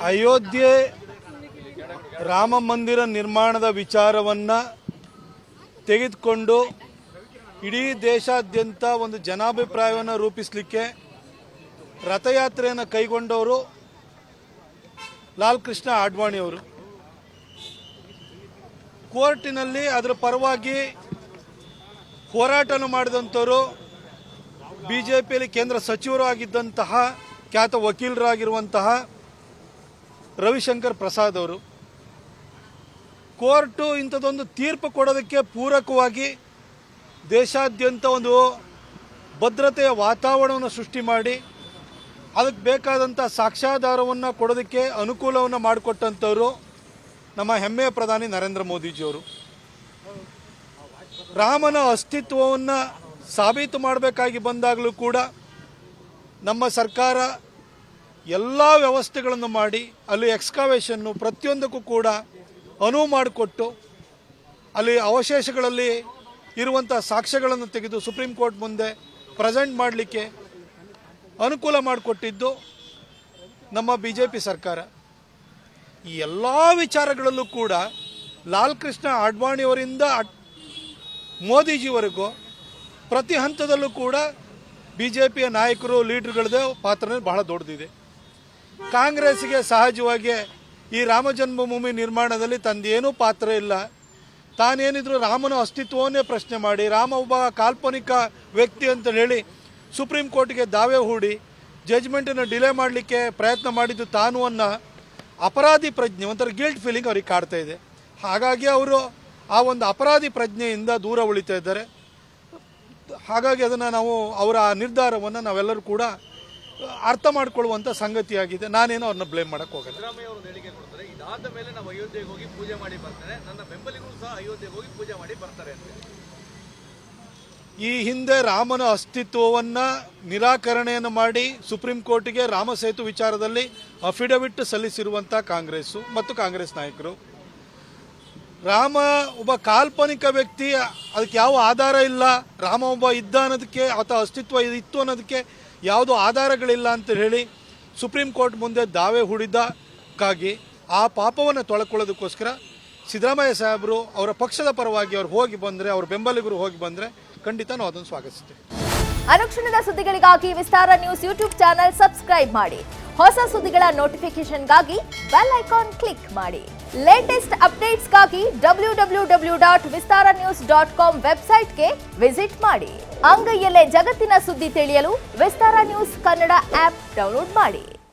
ಅಯೋಧ್ಯೆ ರಾಮ ಮಂದಿರ ನಿರ್ಮಾಣದ ವಿಚಾರವನ್ನು ತೆಗೆದುಕೊಂಡು ಇಡೀ ದೇಶಾದ್ಯಂತ ಒಂದು ಜನಾಭಿಪ್ರಾಯವನ್ನು ರೂಪಿಸಲಿಕ್ಕೆ ರಥಯಾತ್ರೆಯನ್ನು ಕೈಗೊಂಡವರು ಲಾಲ್ ಕೃಷ್ಣ ಆಡ್ವಾಣಿಯವರು. ಕೋರ್ಟಿನಲ್ಲಿ ಅದರ ಪರವಾಗಿ ಹೋರಾಟವನ್ನು ಮಾಡಿದಂಥವರು ಬಿಜೆಪಿಯಲ್ಲಿ ಕೇಂದ್ರ ಸಚಿವರು ಆಗಿದ್ದಂತಹ ಖ್ಯಾತ ವಕೀಲರಾಗಿರುವಂತಹ ರವಿಶಂಕರ್ ಪ್ರಸಾದ್ ಅವರು. ಕೋರ್ಟು ಇಂಥದ್ದೊಂದು ತೀರ್ಪು ಕೊಡೋದಕ್ಕೆ ಪೂರಕವಾಗಿ ದೇಶಾದ್ಯಂತ ಒಂದು ಭದ್ರತೆಯ ವಾತಾವರಣವನ್ನು ಸೃಷ್ಟಿ ಮಾಡಿ ಅದಕ್ಕೆ ಬೇಕಾದಂಥ ಸಾಕ್ಷ್ಯಾಧಾರವನ್ನು ಕೊಡೋದಕ್ಕೆ ಅನುಕೂಲವನ್ನು ಮಾಡಿಕೊಟ್ಟಂಥವರು ನಮ್ಮ ಹೆಮ್ಮೆಯ ಪ್ರಧಾನಿ ನರೇಂದ್ರ ಮೋದಿಜಿಯವರು. ರಾಮನ ಅಸ್ತಿತ್ವವನ್ನು ಸಾಬೀತು ಮಾಡಬೇಕಾಗಿ ಬಂದಾಗಲೂ ಕೂಡ ನಮ್ಮ ಸರ್ಕಾರ ಎಲ್ಲ ವ್ಯವಸ್ಥೆಗಳನ್ನು ಮಾಡಿ ಅಲ್ಲಿ ಎಕ್ಸ್ಕವೇಷನ್ನು ಪ್ರತಿಯೊಂದಕ್ಕೂ ಕೂಡ ಅನುವು ಮಾಡಿಕೊಟ್ಟು ಅಲ್ಲಿ ಅವಶೇಷಗಳಲ್ಲಿ ಇರುವಂಥ ಸಾಕ್ಷ್ಯಗಳನ್ನು ತೆಗೆದು ಸುಪ್ರೀಂ ಕೋರ್ಟ್ ಮುಂದೆ ಪ್ರೆಸೆಂಟ್ ಮಾಡಲಿಕ್ಕೆ ಅನುಕೂಲ ಮಾಡಿಕೊಟ್ಟಿದ್ದು ನಮ್ಮ BJP ಸರ್ಕಾರ. ಈ ಎಲ್ಲ ವಿಚಾರಗಳಲ್ಲೂ ಕೂಡ ಲಾಲ್ ಕೃಷ್ಣ ಆಡ್ವಾಣಿಯವರಿಂದ ಮೋದಿಜಿವರೆಗೂ ಪ್ರತಿ ಹಂತದಲ್ಲೂ ಕೂಡ BJPಯ ನಾಯಕರು ಲೀಡರ್ಗಳದೇ ಪಾತ್ರ ಬಹಳ ದೊಡ್ಡದಿದೆ. ಕಾಂಗ್ರೆಸ್ಗೆ ಸಹಜವಾಗಿ ಈ ರಾಮ ಜನ್ಮಭೂಮಿ ನಿರ್ಮಾಣದಲ್ಲಿ ತಂದೇನೂ ಪಾತ್ರ ಇಲ್ಲ. ತಾನೇನಿದ್ರು ರಾಮನ ಅಸ್ತಿತ್ವವನ್ನೇ ಪ್ರಶ್ನೆ ಮಾಡಿ ರಾಮ ಒಬ್ಬ ಕಾಲ್ಪನಿಕ ವ್ಯಕ್ತಿ ಅಂತ ಹೇಳಿ ಸುಪ್ರೀಂ ಕೋರ್ಟ್ಗೆ ದಾವೆ ಹೂಡಿ ಜಜ್ಮೆಂಟನ್ನು ಡಿಲೇ ಮಾಡಲಿಕ್ಕೆ ಪ್ರಯತ್ನ ಮಾಡಿದ್ದು ತಾನು ಅನ್ನೋ ಅಪರಾಧಿ ಪ್ರಜ್ಞೆ, ಒಂಥರ ಗಿಲ್ಟ್ ಫೀಲಿಂಗ್ ಅವ್ರಿಗೆ ಕಾಡ್ತಾ ಇದೆ. ಹಾಗಾಗಿ ಅವರು ಆ ಒಂದು ಅಪರಾಧಿ ಪ್ರಜ್ಞೆಯಿಂದ ದೂರ ಉಳಿತಾ ಇದ್ದಾರೆ. ಹಾಗಾಗಿ ಅದನ್ನು ನಾವು ಅವರ ನಿರ್ಧಾರವನ್ನು ನಾವೆಲ್ಲರೂ ಕೂಡ ಅರ್ಥ ಮಾಡಿಕೊಳ್ಳುವಂಥ ಸಂಗತಿಯಾಗಿದೆ. ನಾನೇನು ಅವ್ರನ್ನ ಬ್ಲೇಮ್ ಮಾಡೋಕ್ಕೆ ಹೋಗಲ್ಲ. ಸಿದ್ದರಾಮಯ್ಯ ಅವರು ಹೇಳಿಕೆ ಕೊಡ್ತಾರೆ, ಇದಾದ ಮೇಲೆ ನಾವು ಅಯೋಧ್ಯೆಗೆ ಹೋಗಿ ಪೂಜೆ ಮಾಡಿ ಬರ್ತೇನೆ, ನನ್ನ ಬೆಂಬಲಿಗರು ಸಹ ಅಯೋಧ್ಯೆಗೆ ಹೋಗಿ ಪೂಜೆ ಮಾಡಿ ಬರ್ತಾರೆ ಅಂತ. ಈ ಹಿಂದೆ ರಾಮನ ಅಸ್ತಿತ್ವವನ್ನು ನಿರಾಕರಣೆಯನ್ನು ಮಾಡಿ ಸುಪ್ರೀಂ ಕೋರ್ಟಿಗೆ ರಾಮ ಸೇತು ವಿಚಾರದಲ್ಲಿ ಅಫಿಡವಿಟ್ ಸಲ್ಲಿಸಿರುವಂಥ ಕಾಂಗ್ರೆಸ್ಸು ಮತ್ತು ಕಾಂಗ್ರೆಸ್ ನಾಯಕರು, ರಾಮ ಒಬ್ಬ ಕಾಲ್ಪನಿಕ ವ್ಯಕ್ತಿ, ಅದಕ್ಕೆ ಯಾವ ಆಧಾರ ಇಲ್ಲ, ರಾಮ ಒಬ್ಬ ಇದ್ದ ಅನ್ನೋದಕ್ಕೆ ಅಥವಾ ಅಸ್ತಿತ್ವ ಇತ್ತು ಅನ್ನೋದಕ್ಕೆ ಯಾವುದೂ ಆಧಾರಗಳಿಲ್ಲ ಅಂತ ಹೇಳಿ ಸುಪ್ರೀಂ ಕೋರ್ಟ್ ಮುಂದೆ ದಾವೆ ಹೂಡಿದ್ದಕ್ಕಾಗಿ ಆ ಪಾಪವನ್ನು ತೊಳ್ಕೊಳ್ಳೋದಕ್ಕೋಸ್ಕರ ಸಿದ್ದರಾಮಯ್ಯ ಸಾಹೇಬರು ಅವರ ಪಕ್ಷದ ಪರವಾಗಿ ಅವ್ರು ಹೋಗಿ ಬಂದರೆ, ಅವ್ರ ಬೆಂಬಲಿಗರು ಹೋಗಿ ಬಂದರೆ ಖಂಡಿತ ನಾವು ಅದನ್ನು ಸ್ವಾಗತಿಸ್ತೇವೆ. ಅನುಕ್ಷಣದ ಸುದ್ದಿಗಳಿಗಾಗಿ ವಿಸ್ತಾರ ನ್ಯೂಸ್ ಯೂಟ್ಯೂಬ್ ಚಾನೆಲ್ ಸಬ್ಸ್ಕ್ರೈಬ್ ಮಾಡಿ. ಹೊಸ ಸುದ್ದಿಗಳ ನೋಟಿಫಿಕೇಶನ್ಗಾಗಿ ಬೆಲ್ ಐಕಾನ್ ಕ್ಲಿಕ್ ಮಾಡಿ. ಲೇಟೆಸ್ಟ್ ಅಪ್ಡೇಟ್ಸ್ಗಾಗಿ www.vistaranews.com ವೆಬ್ಸೈಟ್ಗೆ ವಿಸಿಟ್ ಮಾಡಿ. ಅಂಗೈಯಲ್ಲೇ ಜಗತ್ತಿನ ಸುದ್ದಿ ತಿಳಿಯಲು ವಿಸ್ತಾರ ನ್ಯೂಸ್ ಕನ್ನಡ ಆಪ್ ಡೌನ್ಲೋಡ್ ಮಾಡಿ.